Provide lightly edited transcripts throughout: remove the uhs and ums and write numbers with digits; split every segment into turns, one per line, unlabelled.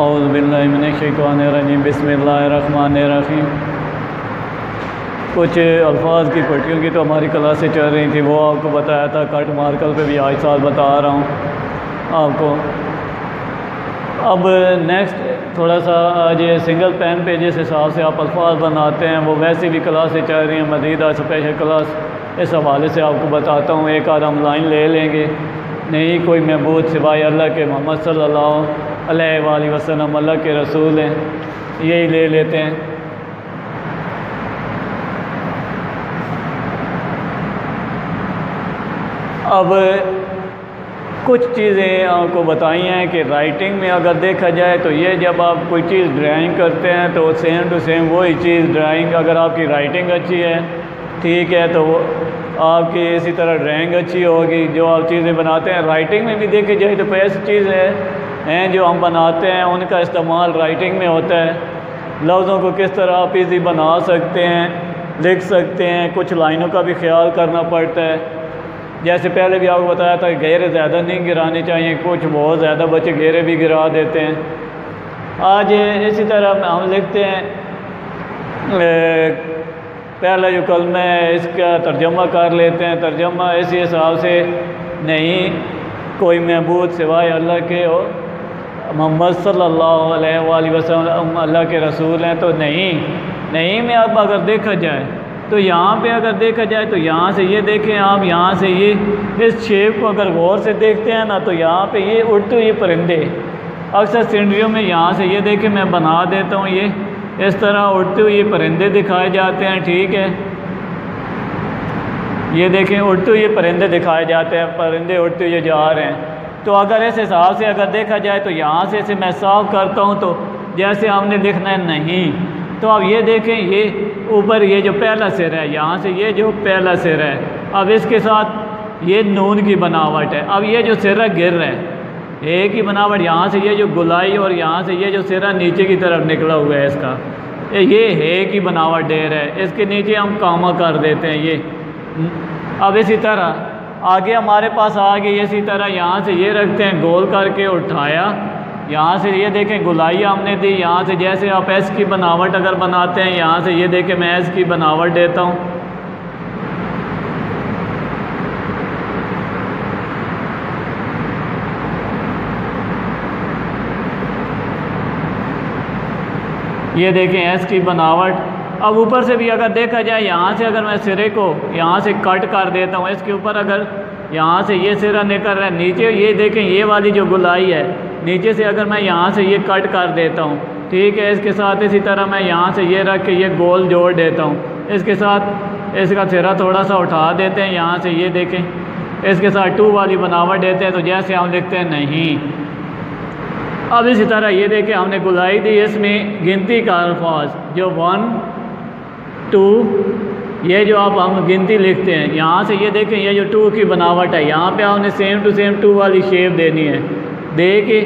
औज़ु बिल्लाहि मिनश्शैतानिर्रजीम बिस्मिल्लाहिर्रहमानिर्रहीम। कुछ अल्फाज की पट्टियों की तो हमारी क्लासें चल रही थी, वो आपको बताया था। कट मार्कर पे भी आज साल बता रहा हूँ आपको। अब नेक्स्ट थोड़ा सा आज सिंगल पेन पे जिस हिसाब से आप अल्फाज बनाते हैं वो वैसे भी क्लासें चल रही हैं। मज़ीद आज स्पेशल क्लास इस हवाले से आपको बताता हूँ। एक आध हम लाइन ले लेंगे। नहीं कोई महबूद सिवाय अल्लाह के, मोहम्मद सल्लल्लाहु अलैहि वसल्लम अल्लाह के रसूल हैं, यही ले लेते हैं। अब कुछ चीज़ें आपको बताई हैं कि राइटिंग में अगर देखा जाए तो ये जब आप कोई चीज़ ड्राइंग करते हैं तो सेम टू सेम वही चीज़ ड्राइंग, अगर आपकी राइटिंग अच्छी है ठीक है तो आपकी इसी तरह ड्राइंग अच्छी होगी। जो आप चीज़ें बनाते हैं राइटिंग में भी देखी जाए तो ऐसी चीज़ें हैं जो हम बनाते हैं उनका इस्तेमाल राइटिंग में होता है। लफ्ज़ों को किस तरह आप ईज़ी बना सकते हैं, लिख सकते हैं, कुछ लाइनों का भी ख्याल करना पड़ता है। जैसे पहले भी आपको बताया था घेरे ज़्यादा नहीं गिराने चाहिए, कुछ बहुत ज़्यादा बच्चे घेरे भी गिरा देते हैं। आज इसी तरह हम लिखते हैं पहला जो कलमा है इसका तर्जमा कर लेते हैं। तर्जमा इसी हिसाब से नहीं कोई महबूद सिवाय अल्लाह के हो, मोहम्मद सल्लल्लाहु अलैहि वसल्लम अल्लाह के रसूल हैं, तो नहीं में अब अगर देखा जाए तो यहाँ पे अगर देखा जाए तो यहाँ से ये देखें आप, यहाँ से ये इस शेप को अगर गौर से देखते हैं ना तो यहाँ पे ये उड़ते हुए परिंदे अक्सर सिनरियों में यहाँ से ये देखें मैं बना देता हूँ, ये इस तरह उड़ते हुए परिंदे दिखाए जाते हैं। ठीक है, ये देखें उड़ते हुए परिंदे दिखाए जाते हैं, परिंदे उड़ते हुए जा रहे हैं। तो अगर इस हिसाब से अगर देखा जाए तो यहाँ से इसे मैं साफ करता हूँ तो जैसे हमने लिखना है नहीं, तो अब ये देखें ये ऊपर ये जो पहला सिर है, यहाँ से ये जो पहला सिर है, अब इसके साथ ये नून की बनावट है। अब ये जो सिरा गिर रहा है एक ही बनावट, यहाँ से ये जो गुलाई और यहाँ से ये जो सिरा नीचे की तरफ निकला हुआ है इसका, ये है की बनावट दे रहा है। इसके नीचे हम कामा कर देते हैं ये। अब इसी तरह आगे हमारे पास आ गई, इसी तरह यहाँ से ये रखते हैं गोल करके उठाया, यहाँ से ये देखें गुलाई हमने दी। यहाँ से जैसे आप एस की बनावट अगर बनाते हैं, यहाँ से ये देखें मैं एस की बनावट देता हूँ। ये देखें एस की बनावट। अब ऊपर से भी अगर देखा जाए यहाँ से अगर मैं सिरे को यहाँ से कट कर देता हूँ, इसके ऊपर अगर यहाँ से ये सिरा निकल रहा है, नीचे ये देखें ये वाली जो गुलाई है नीचे से अगर मैं यहाँ से ये कट कर देता हूँ, ठीक है, इसके साथ इसी तरह मैं यहाँ से ये रख के ये गोल जोड़ देता हूँ। इसके साथ इसका सिरा थोड़ा सा उठा देते हैं, यहाँ से ये देखें इसके साथ टू वाली बनावट देते हैं, तो जैसे हम लिखते हैं नहीं। अब इसी तरह ये देखें हमने गुलाई दी, इसमें गिनती का अल्फाज जो 1 2 ये जो आप हम गिनती लिखते हैं, यहाँ से ये देखें ये जो 2 की बनावट है, यहाँ पे आपने सेम टू सेम 2 वाली शेप देनी है। देखिए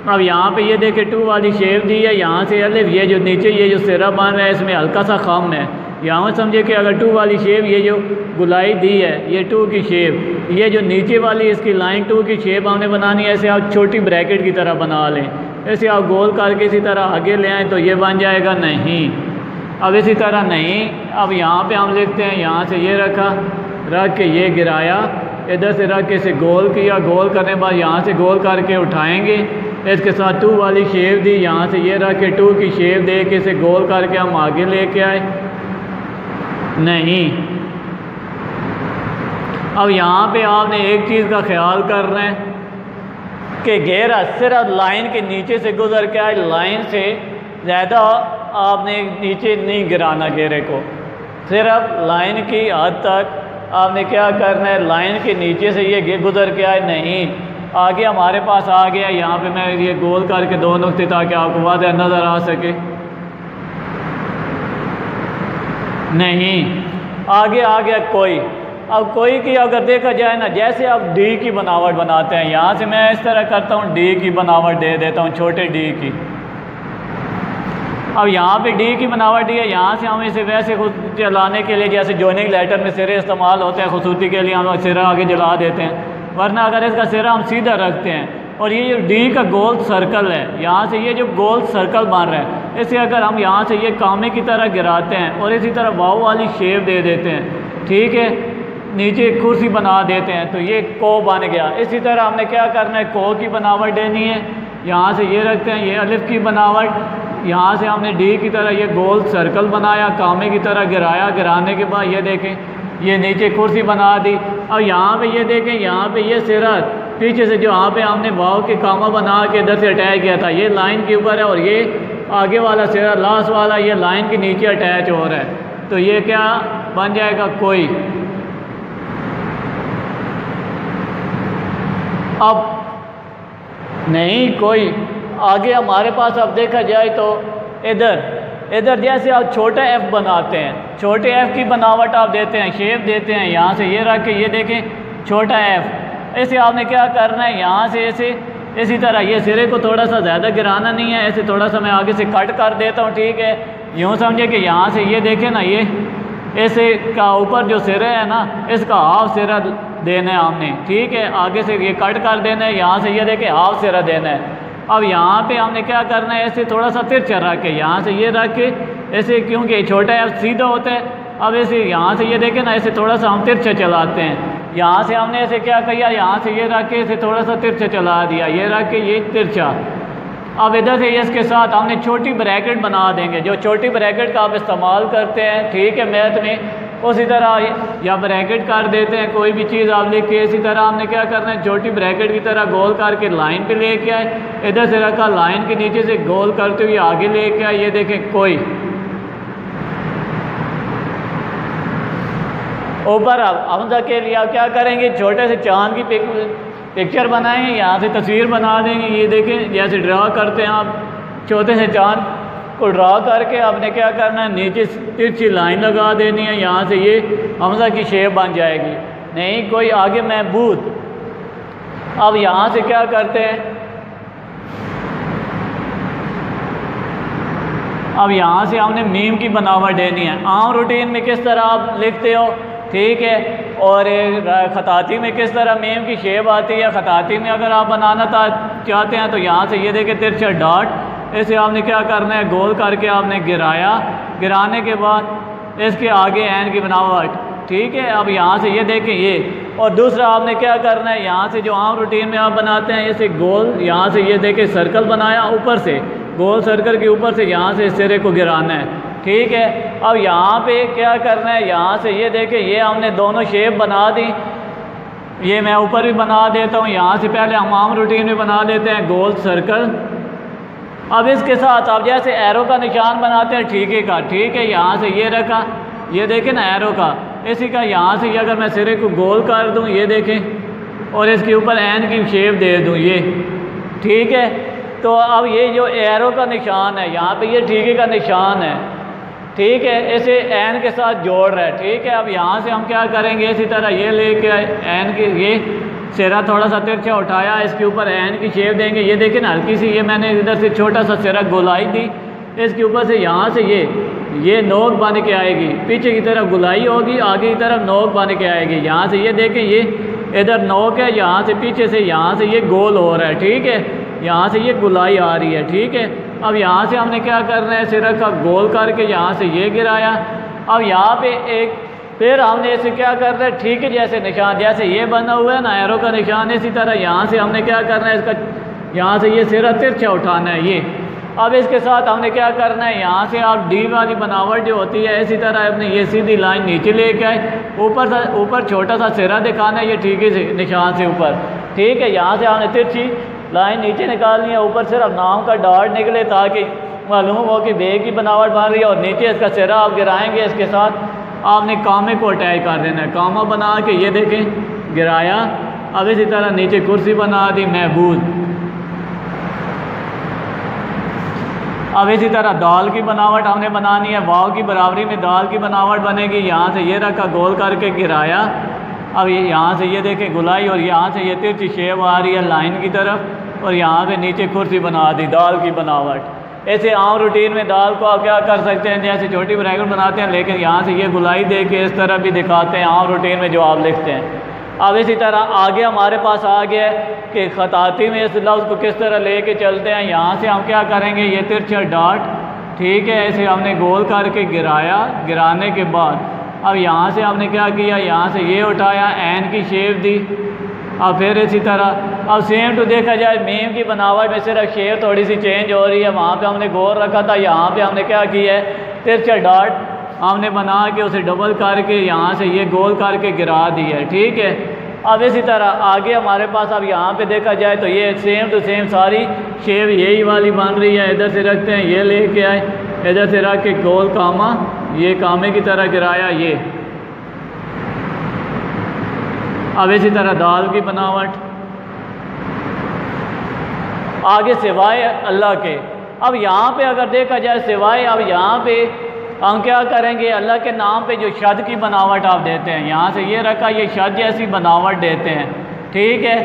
अब यहाँ पे ये देखें 2 वाली शेप दी है, यहाँ से अलिफ ये जो नीचे ये जो सिरा बन रहा है इसमें हल्का सा खम है, यहाँ समझे कि अगर 2 वाली शेप ये जो गुलाई दी है ये 2 की शेप, ये जो नीचे वाली इसकी लाइन 2 की शेप हमने बनानी है। ऐसे आप छोटी ब्रैकेट की तरह बना लें, ऐसे आप गोल करके इसी तरह आगे ले आएँ तो ये बन जाएगा नहीं। अब इसी तरह नहीं, अब यहाँ पे हम लिखते हैं यहाँ से ये रख के ये गिराया, इधर से रख के इसे गोल किया, गोल करने के बाद यहाँ से गोल करके उठाएंगे, इसके साथ 2 वाली शेप दी, यहाँ से ये रख के 2 की शेप दे के इसे गोल करके हम आगे लेके आए नहीं। अब यहाँ पे आपने एक चीज़ का ख्याल करना है कि घेरा सिर्फ लाइन के नीचे से गुजर के आए, लाइन से ज़्यादा आपने नीचे नहीं गिराना घेरे को, सिर्फ लाइन की हद तक आपने क्या करना है, लाइन के नीचे से ये गुजर के आए नहीं। आगे हमारे पास आ गया, यहाँ पे मैं ये गोल करके 2 नुक्ते ताकि आपको वाज़ेह नज़र आ सके नहीं। आगे आ गया कोई। अब कोई की अगर देखा जाए ना, जैसे आप डी की बनावट बनाते हैं, यहाँ से मैं इस तरह करता हूँ डी की बनावट दे देता हूँ, छोटे डी की। अब यहाँ पे डी की बनावट दी है, यहाँ से हम इसे वैसे खुद चलाने के लिए जैसे जॉइनिंग लेटर में सिरे इस्तेमाल होते हैं खुसूती के लिए, हम सिरा आगे जला देते हैं, वरना अगर इसका सिरा हम सीधा रखते हैं और ये जो डी का गोल सर्कल है, यहाँ से ये जो गोल सर्कल बन रहा है, इसे अगर हम यहाँ से ये कामे की तरह गिराते हैं और इसी तरह वाव वाली शेप दे देते हैं, ठीक है, नीचे एक कुर्सी बना देते हैं, तो ये को बन गया। इसी तरह हमने क्या करना है, को की बनावट देनी है, यहाँ से ये रखते हैं, ये अलिफ की बनावट, यहाँ से हमने डी की तरह ये गोल सर्कल बनाया, कामे की तरह गिराया, गिराने के बाद ये देखें ये नीचे कुर्सी बना दी। अब यहाँ पे ये देखें, यहाँ पे ये सिरा पीछे से जो यहाँ पे हमने वाव के कामा बना के इधर से अटैच किया था, ये लाइन के ऊपर है, और ये आगे वाला सिरा लास्ट वाला ये लाइन के नीचे अटैच हो रहा है, तो ये क्या बन जाएगा, कोई। अब नहीं कोई आगे हमारे पास अब देखा जाए तो इधर जैसे आप छोटा एफ बनाते हैं, छोटे एफ की बनावट आप देते हैं, शेप देते हैं, यहाँ से ये रख के ये देखें छोटा एफ, ऐसे आपने क्या करना है, यहाँ से ऐसे इसी तरह ये सिरे को थोड़ा सा ज़्यादा गिराना नहीं है, ऐसे थोड़ा सा मैं आगे से कट कर देता हूँ, ठीक है। यूँ समझे कि यहाँ से ये देखें ना, ये ऐसे का ऊपर जो सिरे है ना, इसका हाफ सिरा देना है हमने, ठीक है, आगे से ये कट कर देना है, यहाँ से ये देखें हाफ सिरा देना है। अब यहाँ पे हमने क्या करना है, ऐसे थोड़ा सा तिरछा रख के, यहाँ से ये रख के ऐसे, क्योंकि छोटा एफ सीधा होता है, अब ऐसे यहाँ से ये देखें ना, ऐसे थोड़ा सा हम तिरछा चलाते हैं, यहाँ से हमने ऐसे क्या किया, यहाँ से ये रख के ऐसे थोड़ा सा तिरछा चला दिया, ये रख के ये तिरछा। अब इधर से इसके साथ हमने छोटी ब्रैकेट बना देंगे, जो छोटी ब्रैकेट का आप इस्तेमाल करते हैं, ठीक है, मैथ में, उसी तरह या ब्रैकेट कर देते हैं, कोई भी चीज़ आप लिख के, इसी तरह हमने क्या करना है, छोटी ब्रैकेट की तरह गोल करके लाइन पे लेके आए, इधर से रखा, लाइन के नीचे से गोल करते हुए आगे लेके आए, ये देखें कोई। ऊपर अब हमजा के लिए आप क्या करेंगे, छोटे से चांद की पिक्चर बनाएंगे, यहाँ से तस्वीर बना देंगे, ये देखें जैसे ड्रा करते हैं आप, छोटे से चांद को ड्रा करके आपने क्या करना है, नीचे तिरछी लाइन लगा देनी है, यहाँ से ये हमजा की शेप बन जाएगी। नहीं कोई आगे महबूद। अब यहाँ से क्या करते हैं, अब यहाँ से हमने मीम की बनावट देनी है। आम रूटीन में किस तरह आप लिखते हो, ठीक है, और ख़ताती में किस तरह मीम की शेप आती है। ख़ताती में अगर आप बनाना चाहते हैं तो यहाँ से ये देखें तिरछा डॉट, इसे आपने क्या करना है, गोल करके आपने गिराया, गिराने के बाद इसके आगे एन की बनावट, ठीक है। अब यहाँ से ये देखें ये, और दूसरा आपने क्या करना है, यहाँ से जो आम रूटीन में आप बनाते हैं, इसे गोल, यहाँ से ये देखें सर्कल बनाया, ऊपर से गोल सर्कल के ऊपर से यहाँ से इस सिरे को गिराना है, ठीक है। अब यहाँ पे क्या करना है, यहाँ से ये देखें ये हमने दोनों शेप बना दी, ये मैं ऊपर भी बना देता हूँ। यहाँ से पहले हम आम रूटीन में बना देते हैं गोल सर्कल। अब इसके साथ आप जैसे एरो का निशान बनाते हैं ठीके का, ठीक है, यहाँ से ये रखा, ये देखें ना एरो का, इसी का यहाँ से अगर मैं सिरे को गोल कर दूँ, ये देखें, और इसके ऊपर एन की शेप दे दूँ, ये ठीक है। तो अब ये जो एरो का निशान है, यहाँ पे ये ठीके का निशान है, ठीक है, इसे एन के साथ जोड़ रहा है, ठीक है। अब यहाँ से हम क्या करेंगे, इसी तरह ये लेके एन की ये सिरा थोड़ा सा तिरछा उठाया, इसके ऊपर एन की शेप देंगे, ये देखें ना हल्की सी, ये मैंने इधर से छोटा सा सिरा गोलाई दी, इसके ऊपर से यहाँ से ये नोक बन के आएगी, पीछे की तरफ गुलाई होगी, आगे की तरफ नोक बन के आएगी। यहाँ से ये देखें ये इधर नोक है, यहाँ से पीछे से यहाँ से ये गोल हो रहा है, ठीक है, यहाँ से ये गुलाई आ रही है, ठीक है। अब यहाँ से हमने क्या करना है, सिरा का गोल करके यहाँ से ये गिराया। अब यहाँ पे एक फिर हमने इसे क्या करना है, ठीक है, जैसे निशान जैसे ये बना हुआ है ना एरो का निशान, इसी तरह यहाँ से हमने क्या करना है, इसका यहाँ से ये सिरा तिरछा उठाना है ये। अब इसके साथ हमने क्या करना है, यहाँ से आप डी वाली बनावट जो होती है, इसी तरह अपने ये सीधी लाइन नीचे लेके आए, ऊपर छोटा सा सिरा दिखाना है, ये ठीक है निशान से ऊपर, ठीक है। यहाँ से हमने तिरछी लाइन नीचे निकालनी है, ऊपर सिर्फ नाम का डॉट निकले ताकि मालूम हो कि बे की बनावट बन रही है, और नीचे इसका सिरा आप गिराएंगे, इसके साथ आपने कामे को अटैच कर देना है, कामा बना के ये देखें गिराया। अब इसी तरह नीचे कुर्सी बना दी महबूद। अब इसी तरह दाल की बनावट हमने बनानी है, वाव की बराबरी में दाल की बनावट बनेगी। यहाँ से ये रखा गोल करके गिराया, अब ये यहाँ से ये देखें गुलाई, और यहाँ से ये तिरछी शेप आ रही है लाइन की तरफ, और यहाँ पे नीचे कुर्सी बना दी दाल की बनावट। ऐसे आम रूटीन में दाल को आप क्या कर सकते हैं, जैसे छोटी ब्रैकेट बनाते हैं, लेकिन यहाँ से ये गुलाई दे के इस तरह भी दिखाते हैं आम रूटीन में जो आप लिखते हैं, अब इसी तरह आगे हमारे पास आ गया है कि खताती में इस लफ्ज़ को किस तरह लेके चलते हैं। यहाँ से हम क्या करेंगे, ये तिरछा डॉट, ठीक है, इसे हमने गोल करके गिराया, गिराने के बाद अब यहाँ से हमने क्या किया, यहाँ से ये उठाया, एन की शेप दी। अब फिर इसी तरह अब सेम टू देखा जाए मीम की बनावट में सिर्फ शेप थोड़ी सी चेंज हो रही है। वहाँ पे हमने गोल रखा था, यहाँ पे हमने क्या किया है, तिरछा डॉट हमने बना के उसे डबल करके यहाँ से ये गोल करके गिरा दिया है, ठीक है। अब इसी तरह आगे हमारे पास अब यहाँ पे देखा जाए तो ये सेम टू सेम सारी शेप यही वाली बन रही है। इधर से रखते हैं, ये लेके आए, इधर से रख के गोल कामा, ये कामे की तरह गिराया ये। अब इसी तरह दाल की बनावट आगे सिवाय अल्लाह के। अब यहाँ पे अगर देखा जाए सिवाय, अब यहाँ पे हम क्या करेंगे, अल्लाह के नाम पे जो शद की बनावट आप देते हैं, यहाँ से ये रखा, ये शद जैसी बनावट देते हैं, ठीक है।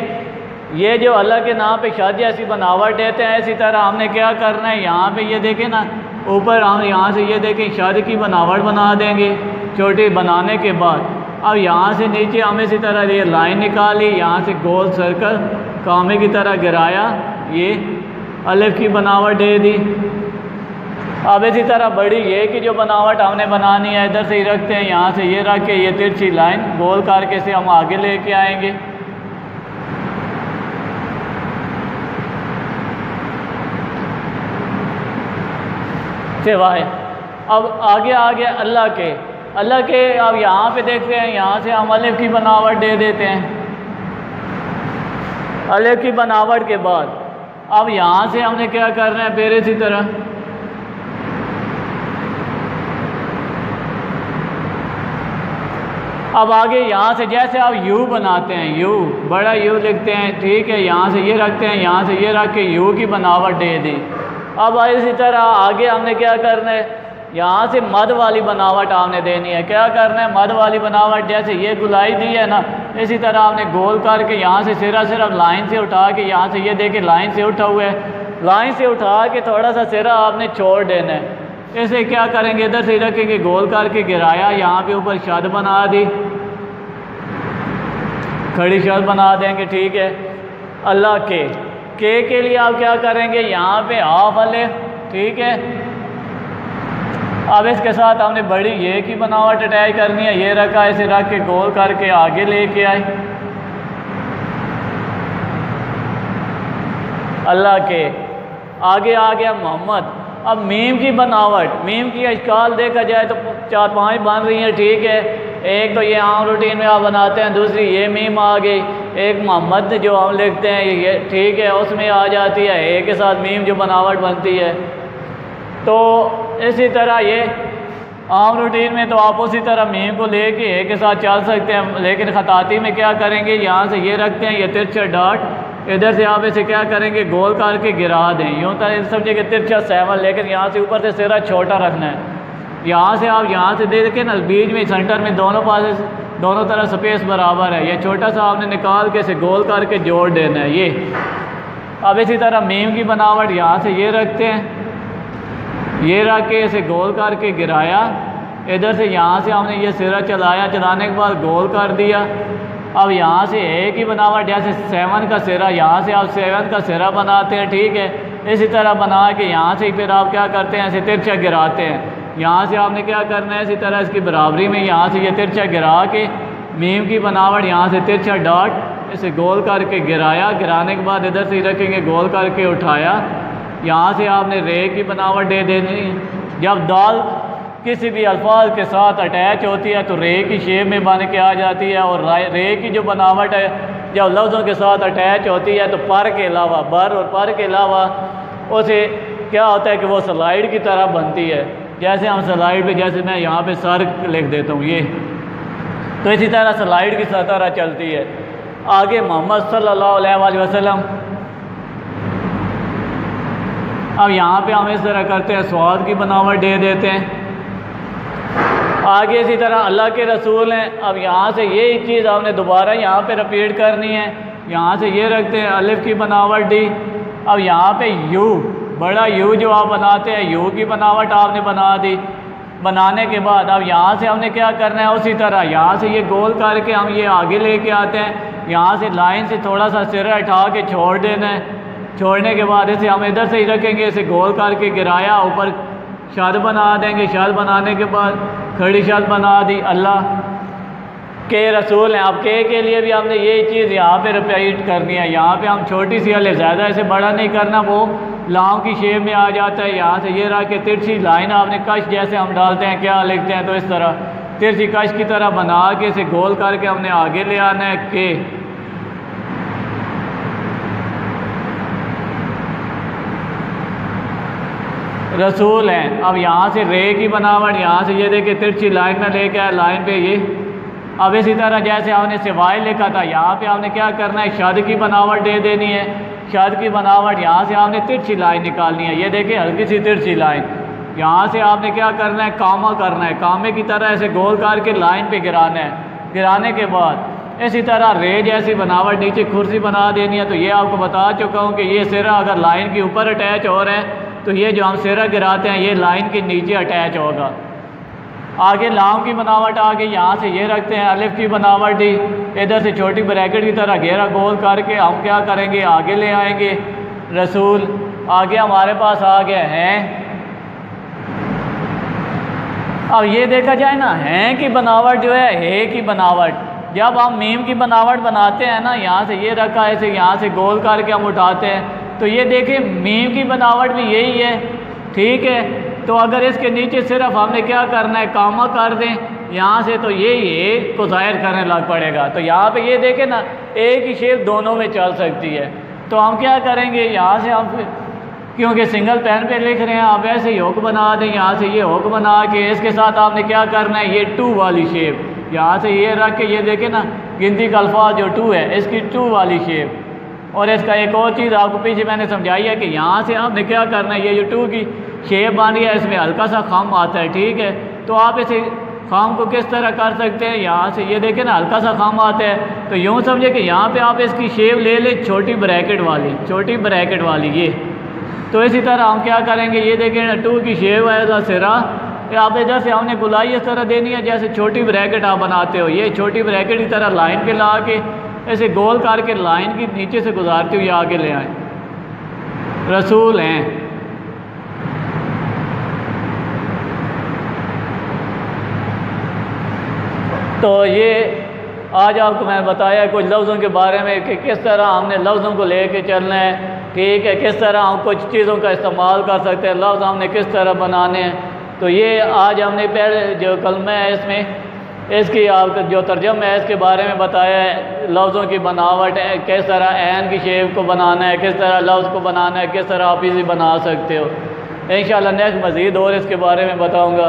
ये जो अल्लाह के नाम पे शद जैसी बनावट देते हैं, इसी तरह हमने क्या करना है, यहाँ पे ये देखें ना, ऊपर हम यहाँ से ये देखें शद की बनावट बना देंगे छोटी। बनाने के बाद अब यहाँ से नीचे हम इसी तरह ये लाइन निकाली, यहाँ से गोल सर्कल कामे की तरह गिराया, ये अलिफ की बनावट दे दी। अब इसी तरह बड़ी ये की जो बनावट हमने बनानी है, इधर से ही रखते हैं, यहाँ से ये रख के ये तिरछी लाइन गोल करके से हम आगे लेके आएंगे। सिवाय अब आगे आ गया अल्लाह के। अल्लाह के अब यहाँ पे देखते हैं, यहाँ से हम अलिफ की बनावट दे देते हैं। अलिफ की बनावट के बाद अब यहाँ से हमने क्या करना है, फिर इसी तरह अब आगे यहाँ से जैसे आप यू बनाते हैं, यू बड़ा यू लिखते हैं, ठीक है, यहाँ से ये रखते हैं, यहाँ से ये रख के यू की बनावट दे दी। अब इसी तरह आगे हमने क्या करना है, यहाँ से मद वाली बनावट हमने देनी है। क्या करना है, मद वाली बनावट, जैसे ये गुलाई दी है ना, इसी तरह हमने गोल करके यहाँ से सिरा सिर्फ लाइन से उठा के, यहाँ से ये देखे लाइन से उठा हुआ है, लाइन से उठा के थोड़ा सा सिरा आपने छोड़ देना है। इसे क्या करेंगे, इधर से रखेंगे, गोल करके गिराया, यहाँ पे ऊपर शद बना दी, खड़ी शद बना देंगे, ठीक है। अल्लाह के लिए आप क्या करेंगे, यहाँ पे हाफ अलिफ, ठीक है। अब इसके साथ हमने बड़ी ये की बनावट अटैच करनी है, ये रखा, इसे रख के गोल करके आगे लेके आए। अल्लाह के आगे आ गया मोहम्मद। अब मीम की बनावट, मीम की अशकाल देखा जाए तो 4-5 बन रही हैं, ठीक है। एक तो ये आम रूटीन में आप बनाते हैं, दूसरी ये मीम आ गई, एक मोहम्मद जो हम लिखते हैं ये, ठीक है, उसमें आ जाती है ए के साथ मीम जो बनावट बनती है। तो इसी तरह ये आम रूटीन में तो आप उसी तरह मीम को लेके ए के साथ चल सकते हैं, लेकिन खताती में क्या करेंगे, यहाँ से ये रखते हैं, ये तिरछा डॉट, इधर से आप इसे क्या करेंगे, गोल करके गिरा दें। यूँ तो समझिए कि तिरछा 7, लेकिन यहाँ से ऊपर से सिरा छोटा रखना है। यहाँ से आप यहाँ से दे के ना, बीच में सेंटर में दोनों पास दोनों तरफ स्पेस बराबर है, ये छोटा सा आपने निकाल के इसे गोल करके जोड़ देना है ये। अब इसी तरह मीम की बनावट, यहाँ से ये रखते हैं, ये रख के इसे गोल करके गिराया, इधर से यहाँ से हमने ये सिरा चलाया, चलाने के बाद गोल कर दिया। अब यहाँ से ए की बनावट, जैसे 7 का सिरा, यहाँ से आप 7 का सिरा बनाते हैं, ठीक है। इसी तरह बना के यहाँ से फिर आप क्या करते हैं, इसे तिरछा गिराते हैं। यहाँ से आपने क्या करना है, इसी तरह इसकी बराबरी में यहाँ से ये तिरछा गिरा के मीम की बनावट, यहाँ से तिरछा डॉट, इसे गोल करके गिराया, गिराने के बाद इधर से ही रखेंगे, गोल करके उठाया। यहाँ से आपने रे की बनावट दे देनी है। जब दाल किसी भी अल्फाज के साथ अटैच होती है तो रे की शेप में बन के आ जाती है, और रे की जो बनावट है जब लफ्ज़ों के साथ अटैच होती है तो पर के अलावा, बर और पर के अलावा उसे क्या होता है कि वो स्लाइड की तरह बनती है। जैसे हम स्लाइड पे, जैसे मैं यहाँ पे सर लिख देता हूँ ये, तो इसी तरह स्लाइड की तरह चलती है। आगे मोहम्मद सल्लल्लाहु अलैहि वसल्लम, अब यहाँ पे हम इस तरह करते हैं, स्वाद की बनावट दे देते हैं। आगे इसी तरह अल्लाह के रसूल हैं। अब यहाँ से ये एक चीज़ हमने दोबारा यहाँ पे रिपीट करनी है, यहाँ से ये रखते हैं, अलिफ की बनावट दी। अब यहाँ पे यू, बड़ा यू जो आप बनाते हैं, यू की बनावट आपने बना दी। बनाने के बाद अब यहाँ से हमने क्या करना है, उसी तरह यहाँ से ये गोल करके हम ये आगे लेके आते हैं। यहाँ से लाइन से थोड़ा सा सिरा उठा के छोड़ देना है। छोड़ने के बाद इसे हम इधर से ही रखेंगे, इसे गोल करके गिराया, ऊपर छत बना देंगे। छत बनाने के बाद खड़ी छत बना दी। अल्लाह के रसूल हैं। अब के लिए भी हमने यही चीज़ यहाँ पे रिपीट करनी है। यहाँ पे हम छोटी सी हले, ज़्यादा इसे बड़ा नहीं करना, वो लाव की शेप में आ जाता है। यहाँ से ये रहा कि तिरछी लाइन आपने कश जैसे हम डालते हैं, क्या लिखते हैं, तो इस तरह तिरछी कश की तरह बना के इसे गोल करके हमने आगे ले आना है। के रसूल हैं। अब यहाँ से रे की बनावट, यहाँ से ये देखिए तिरछी लाइन में लेके आया, लाइन पे ये। अब इसी तरह जैसे हमने सिवाय लिखा था, यहाँ पे हमने क्या करना है, शद की बनावट दे देनी है। शद की बनावट यहाँ से आपने तिरछी लाइन निकालनी है। ये देखिए हल्की सी तिरछी लाइन। यहाँ से आपने क्या करना है, कामा करना है। कामे की तरह ऐसे गोल करके लाइन पे गिराना है। गिराने के बाद इसी तरह रे जैसी बनावट नीचे कुर्सी बना देनी है। तो ये आपको बता चुका हूँ कि ये सिरा अगर लाइन के ऊपर अटैच हो रहा है तो ये जो हम सिरा गिराते हैं ये लाइन के नीचे अटैच होगा। आगे लाम की बनावट आ गई। यहाँ से ये रखते हैं अलिफ की बनावट दी, इधर से छोटी ब्रैकेट की तरह घेरा गोल करके हम क्या करेंगे, आगे ले आएंगे। रसूल आगे हमारे पास आ गया है। अब ये देखा जाए ना, हैं की बनावट जो है, हे की बनावट, जब हम मीम की बनावट बनाते हैं ना, यहाँ से ये रखा ऐसे, यहाँ से गोल करके हम उठाते हैं, तो ये देखिए मीम की बनावट भी यही है। ठीक है, तो अगर इसके नीचे सिर्फ हमने क्या करना है, कामा कर दें यहाँ से, तो ये को ज़ाहिर करने लग पड़ेगा। तो यहाँ पे ये देखें ना, एक ही शेप दोनों में चल सकती है। तो हम क्या करेंगे, यहाँ से हम क्योंकि सिंगल पेन पे लिख रहे हैं, आप ऐसे ही हुक बना दें। यहाँ से ये हुक बना के इसके साथ आपने क्या करना है, ये 2 वाली शेप यहाँ से ये रख के, ये देखें ना गिनती का अल्फाज जो 2 है, इसकी 2 वाली शेप। और इसका एक और चीज़ आपको पीछे मैंने समझाई है कि यहाँ से हमने क्या करना है, ये जो 2 की शेप बन रही है, इसमें हल्का सा खम आता है। ठीक है, तो आप इसे खम को किस तरह कर सकते हैं, यहाँ से ये देखें ना हल्का सा खम आता है, तो यूँ समझे कि यहाँ पे आप इसकी शेप ले लें छोटी ब्रैकेट वाली, छोटी ब्रैकेट वाली ये। तो इसी तरह हम क्या करेंगे, ये देखें ना 2 की शेप है सिरा, आप इधर से हमने गुलाई इस तरह देनी है जैसे छोटी ब्रैकेट आप बनाते हो। ये छोटी ब्रैकेट की तरह लाइन पे ला के ऐसे गोल करके लाइन की नीचे से गुजारते हुए आगे ले आए। रसूल हैं। तो ये आज आपको मैंने बताया कुछ लफ्ज़ों के बारे में कि किस तरह हमने लफ्ज़ों को लेके चलना है। ठीक है, किस तरह हम कुछ चीज़ों का इस्तेमाल कर सकते हैं, लफ्ज़ हमने किस तरह बनाने हैं। तो ये आज हमने पहले जो कलमा है इसमें इसकी आपका जो तर्जम है इसके बारे में बताया है। लफ्ज़ों की बनावट है, किस तरह ऐन की शेप को बनाना है, किस तरह लफ्ज़ को बनाना है, किस तरह आप इसे बना सकते हो। इंशाअल्लाह नेक्स्ट मज़ीद और इसके बारे में बताऊँगा।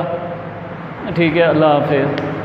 ठीक है, अल्लाह हाफ़िज़।